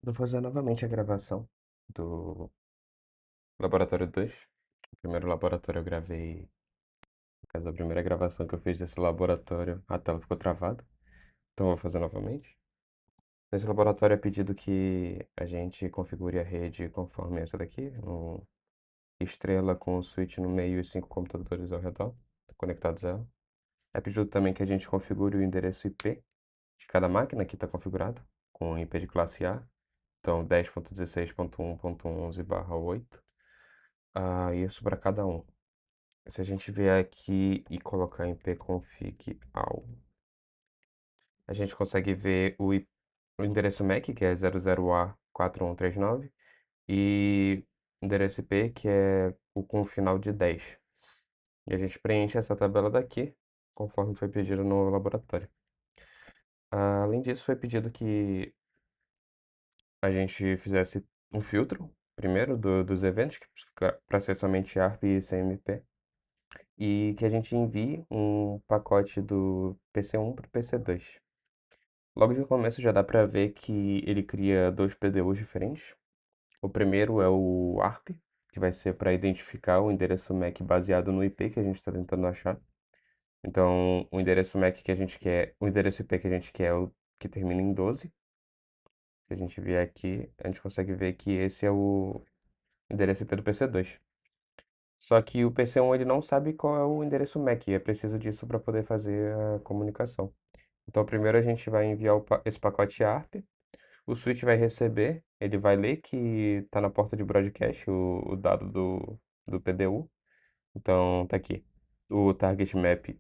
Vou fazer novamente a gravação do Laboratório 2. O primeiro laboratório eu gravei, no caso, a primeira gravação que eu fiz desse laboratório, a tela ficou travada. Então eu vou fazer novamente. Nesse laboratório é pedido que a gente configure a rede conforme essa daqui, um estrela com o switch no meio e 5 computadores ao redor, conectados a ela. É pedido também que a gente configure o endereço IP de cada máquina que está configurado, com IP de classe A. Então 10.16.1.11/8. Isso para cada um. Se a gente vier aqui e colocar em pconfig all, a gente consegue ver o endereço MAC, que é 00A4139, e o endereço IP, que é o com final de 10. E a gente preenche essa tabela daqui, conforme foi pedido no laboratório. Além disso, foi pedido que a gente fizesse um filtro, primeiro, dos eventos, para ser somente ARP e CMP. E que a gente envie um pacote do PC1 para o PC2. Logo de começo já dá para ver que ele cria dois PDUs diferentes. O primeiro é o ARP, que vai ser para identificar o endereço MAC baseado no IP que a gente está tentando achar. Então, o endereço MAC que a gente quer, o endereço IP que a gente quer é o que termina em 12. Se a gente vier aqui, a gente consegue ver que esse é o endereço IP do PC2. Só que o PC1 ele não sabe qual é o endereço MAC, e é preciso disso para poder fazer a comunicação. Então, primeiro a gente vai enviar esse pacote ARP, o switch vai receber, ele vai ler que está na porta de broadcast o dado do PDU. Então, tá aqui. O target MAC,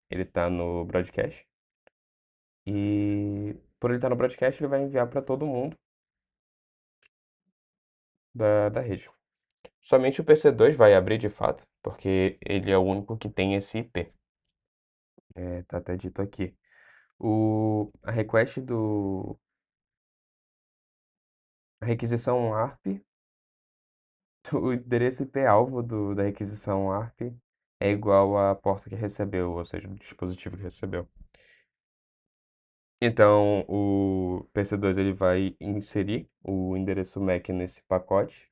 ele está no broadcast. E por ele estar no broadcast, ele vai enviar para todo mundo da rede. Somente o PC2 vai abrir de fato, porque ele é o único que tem esse IP. Tá até dito aqui. A request a requisição ARP, o endereço IP-alvo da requisição ARP é igual à porta que recebeu, ou seja, o dispositivo que recebeu. Então, o PC2 ele vai inserir o endereço MAC nesse pacote.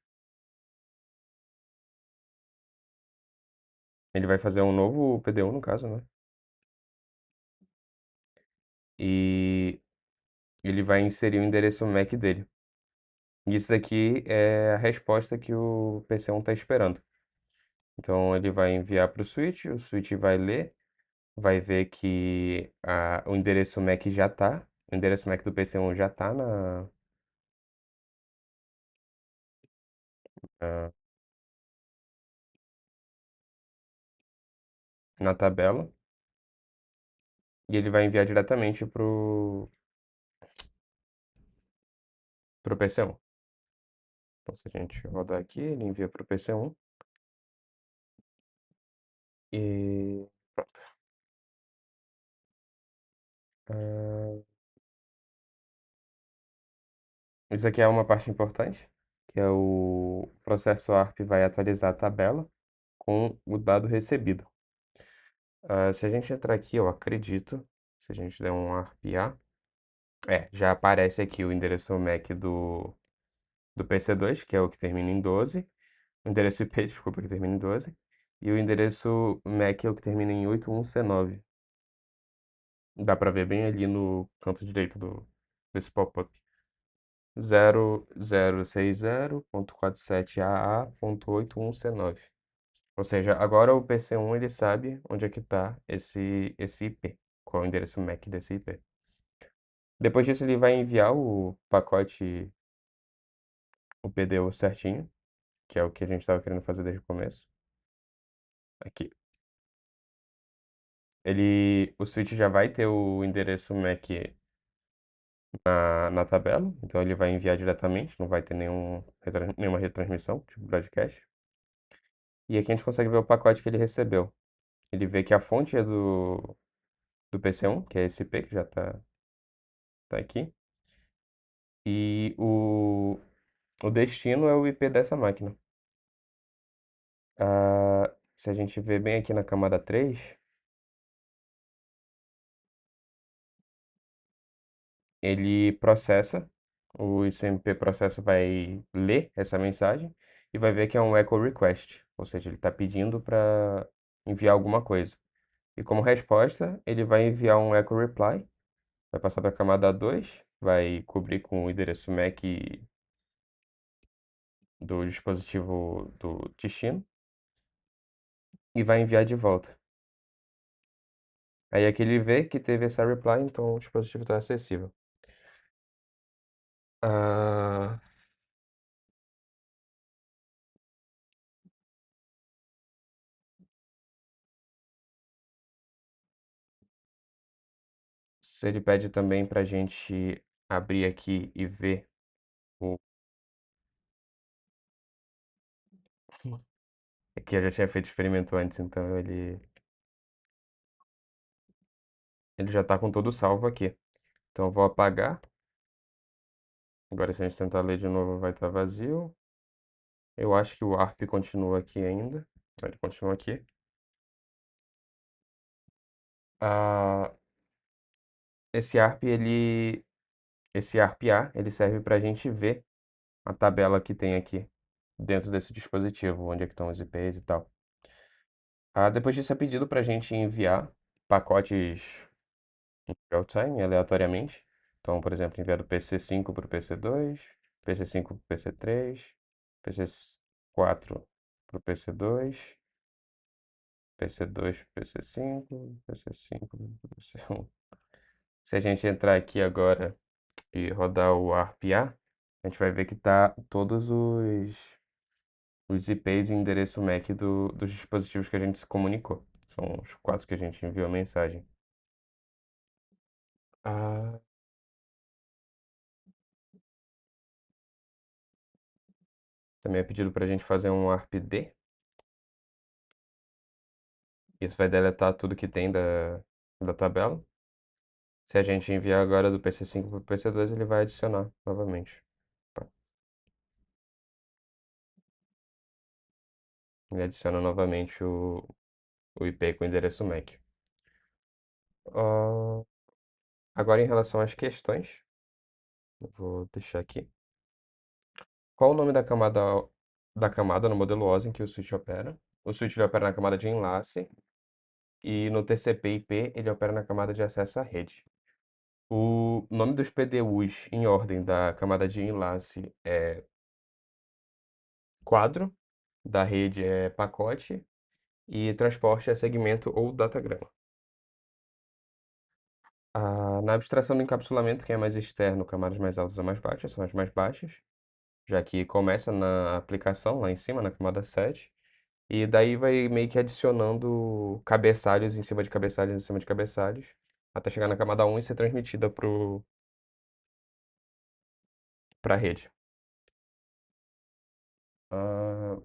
Ele vai fazer um novo PDU, no caso, né? E ele vai inserir o endereço MAC dele. Isso daqui é a resposta que o PC1 está esperando. Então, ele vai enviar para o switch vai ler, vai ver que o endereço MAC já tá, o endereço MAC do PC1 já tá na, na tabela, e ele vai enviar diretamente pro PC1. Então, se a gente rodar aqui, ele envia pro PC1 e pronto. Ah, Isso aqui é uma parte importante, que é o processo ARP vai atualizar a tabela com o dado recebido. Se a gente entrar aqui, eu acredito, se a gente der um ARP-A, já aparece aqui o endereço MAC do PC2, que é o que termina em 12, o endereço IP, desculpa, que termina em 12, e o endereço MAC é o que termina em 81C9. Dá para ver bem ali no canto direito desse pop-up. 0060.47AA.81C9. Ou seja, agora o PC1 ele sabe onde é que está esse IP, qual é o endereço MAC desse IP. Depois disso ele vai enviar o pacote, o PDU certinho, que é o que a gente estava querendo fazer desde o começo. Aqui. O switch já vai ter o endereço MAC na tabela, então ele vai enviar diretamente, não vai ter nenhuma retransmissão, tipo broadcast. E aqui a gente consegue ver o pacote que ele recebeu. Ele vê que a fonte é do PC1, que é esse IP que já tá aqui. E o destino é o IP dessa máquina. Se a gente ver bem aqui na camada 3, ele processa o ICMP processo vai ler essa mensagem e vai ver que é um echo request, ou seja, ele está pedindo para enviar alguma coisa. E como resposta, ele vai enviar um echo reply, vai passar para a camada 2, vai cobrir com o endereço MAC do dispositivo do destino e vai enviar de volta. Aí aqui ele vê que teve essa reply, então o dispositivo está acessível. Ah, se ele pede também para a gente abrir aqui e ver o. Aqui eu já tinha feito experimento antes, então ele já está com todo salvo aqui. Então eu vou apagar. Agora se a gente tentar ler de novo vai estar vazio. Eu acho que o ARP continua aqui ainda. Ele continua aqui. Ah, esse ARP, esse ARP-A, ele serve para a gente ver a tabela que tem aqui dentro desse dispositivo, onde é que estão os IPs e tal. Depois disso é pedido para a gente enviar pacotes em real-time, aleatoriamente. Então, por exemplo, enviar do PC5 para o PC2, PC5 para o PC3, PC4 para o PC2, PC2 para o PC5, PC5 para o PC1. Se a gente entrar aqui agora e rodar o ARPA, a gente vai ver que tá todos os IPs e endereço MAC dos dispositivos que a gente se comunicou. São os quatro que a gente enviou a mensagem. Ah, também é pedido para a gente fazer um ARPD. Isso vai deletar tudo que tem da tabela. Se a gente enviar agora do PC5 para o PC2, ele vai adicionar novamente. Tá. Ele adiciona novamente o IP com o endereço MAC. Ah, agora, em relação às questões, eu vou deixar aqui. Qual o nome da camada no modelo OSI em que o switch opera? O switch ele opera na camada de enlace e no TCP/IP ele opera na camada de acesso à rede. O nome dos PDUs em ordem da camada de enlace é quadro, da rede é pacote e transporte é segmento ou datagrama. Na abstração do encapsulamento, quem é mais externo, camadas mais altas ou mais baixas, são as mais baixas, já que começa na aplicação, lá em cima, na camada 7, e daí vai meio que adicionando cabeçalhos em cima de cabeçalhos em cima de cabeçalhos, até chegar na camada 1 e ser transmitida para a rede. Ah,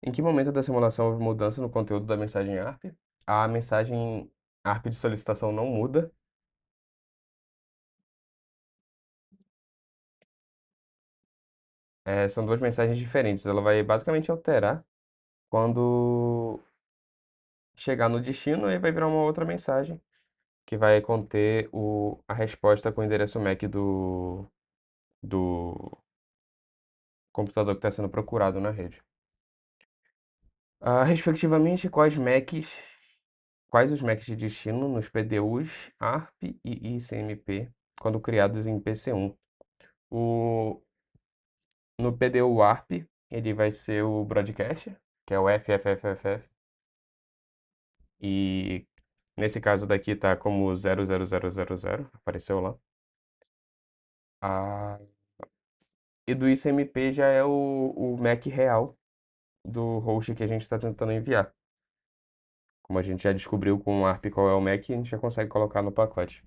em que momento da simulação houve mudança no conteúdo da mensagem ARP? A mensagem ARP de solicitação não muda. São duas mensagens diferentes. Ela vai basicamente alterar quando chegar no destino e vai virar uma outra mensagem que vai conter a resposta com o endereço MAC do computador que está sendo procurado na rede. Respectivamente, quais os MACs de destino nos PDUs ARP e ICMP quando criados em PC1? O, no PDU ARP, ele vai ser o broadcast, que é o FFFFF, e nesse caso daqui tá como 00000, apareceu lá. Ah, e do ICMP já é o MAC real do host que a gente está tentando enviar. Como a gente já descobriu com o ARP qual é o MAC, a gente já consegue colocar no pacote.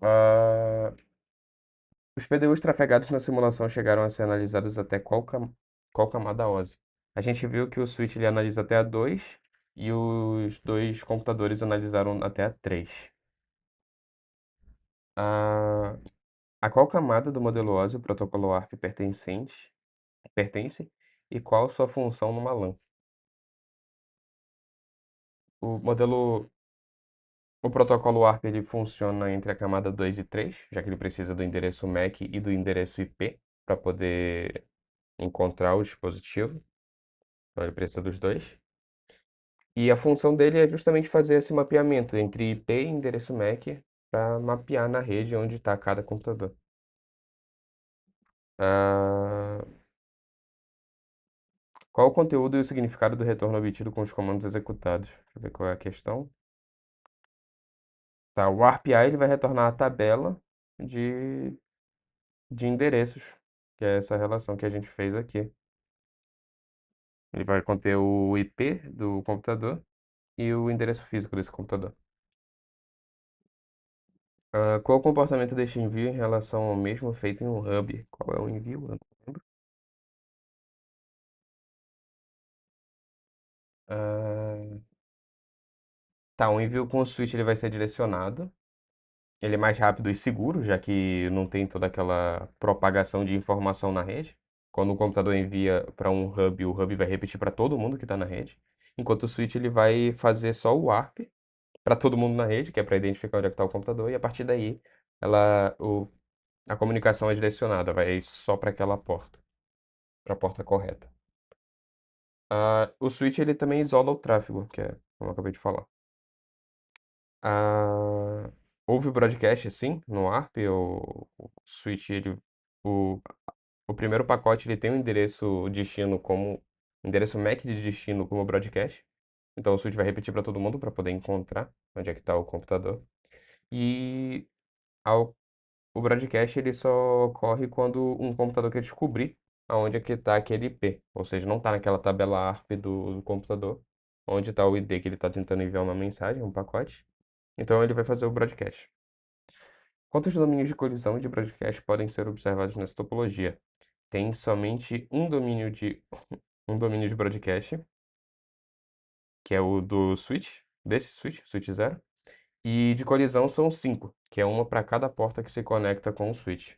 Ah, os PDUs trafegados na simulação chegaram a ser analisados até qual camada OSI? A gente viu que o switch ele analisa até a 2 e os dois computadores analisaram até a 3. A, a qual camada do modelo OSI o protocolo ARP pertence e qual sua função numa LAN? O modelo O protocolo WARP ele funciona entre a camada 2 e 3, já que ele precisa do endereço MAC e do endereço IP para poder encontrar o dispositivo. Então ele precisa dos dois. E a função dele é justamente fazer esse mapeamento entre IP e endereço MAC para mapear na rede onde está cada computador. Ah, qual o conteúdo e o significado do retorno obtido com os comandos executados? Deixa eu ver qual é a questão. Tá, o ARPA ele vai retornar a tabela de, de endereços, que é essa relação que a gente fez aqui. Ele vai conter o IP do computador e o endereço físico desse computador. Qual o comportamento deste envio em relação ao mesmo feito em um hub? Qual é o envio? Eu não lembro. Ah, tá, o envio com o switch ele vai ser direcionado. Ele é mais rápido e seguro, já que não tem toda aquela propagação de informação na rede. Quando o computador envia para um hub, o hub vai repetir para todo mundo que está na rede. Enquanto o switch ele vai fazer só o warp para todo mundo na rede, que é para identificar onde é que está o computador, e a partir daí a comunicação é direcionada, vai só para aquela porta, para a porta correta. O switch ele também isola o tráfego, que é como eu acabei de falar. Ah, houve broadcast sim no ARP, o switch o, o primeiro pacote ele tem um endereço destino como endereço MAC de destino como broadcast. Então o switch vai repetir para todo mundo para poder encontrar onde é que está o computador. E ao O broadcast ele só ocorre quando um computador quer descobrir aonde é que está aquele IP. Ou seja, não está naquela tabela ARP do computador, onde está o ID que ele está tentando enviar uma mensagem, um pacote. Então ele vai fazer o broadcast. Quantos domínios de colisão de broadcast podem ser observados nessa topologia? Tem somente um domínio de broadcast, que é o do switch, desse switch, switch 0. E de colisão são 5, que é uma para cada porta que se conecta com o switch.